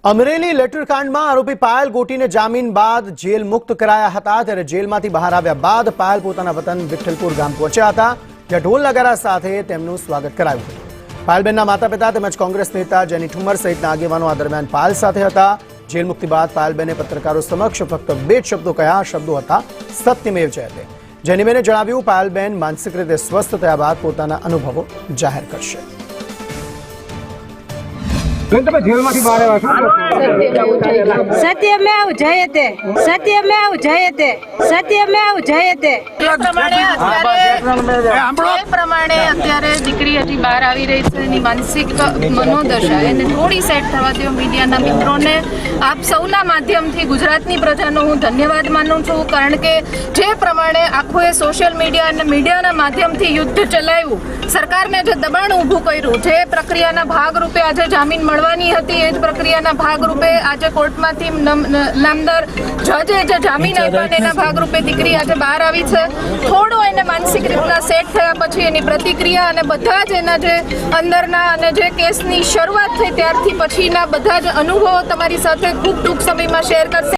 અમરેલી લેટરકાંડમાં આરોપી પાયલ ગોટીને જામીન બાદ જેલ મુક્ત કરાયા હતા। ત્યારે જેલમાંથી બહાર આવ્યા બાદ પાયલ પોતાના વતન વિઠ્ઠલપુર ગામ પહોંચ્યા હતા, જ્યાં ઢોલ નગારા સાથે તેમનું સ્વાગત કરાયું હતું। પાયલબેનના માતા-પિતા તેમજ કોંગ્રેસ નેતા જેની ઠુમ્મર સહિતના આગેવાનો આ દરમિયાન પાયલ સાથે હતા। જેલ મુક્તિ બાદ પાયલબેને પત્રકારો સમક્ષ ફક્ત 2 શબ્દો કહ્યા। શબ્દો હતા સત્યમેવ જયતે। જેનીબેને જણાવ્યું પાયલબેન માનસિક રીતે સ્વસ્થ થયા બાદ પોતાના અનુભવો જાહેર કરશે। सत्यमेव जयते, सत्यमेव जयते, सत्यमेव जयते। प्रमाणे अत्यारे दीकरी हजी बहार आवी रही छे एनी मानसिक मनोदशा एने थोड़ी सेट थवा दो। मीडियाना मित्रोने आप सौना माध्यमथी गुजरातनी प्रजानो हूँ धन्यवाद मानु छुं, कारण के जे प्रमाणे आखो ए सोशल मीडिया अने मीडियाना माध्यमथी युद्ध चलाव्युं, सरकारने जे दबाण ऊभुं कर्युं, जे प्रक्रियाना भागरूपे आज जामीन મળવાની હતી એ જ પ્રક્રિયાના ભાગરૂપે આજે કોર્ટમાંથી નામદાર જજે જે જામીન આપ્યા એના ભાગરૂપે દીકરી આજે બહાર આવી છે। થોડો એને માનસિક રીતના સેટ થયા પછી એની પ્રતિક્રિયા અને બધા જ એના જે અંદરના અને જે કેસની શરૂઆત થઈ ત્યારથી પછીના બધા જ અનુભવો તમારી સાથે ખૂબ ટૂંક સમયમાં શેર કરશે।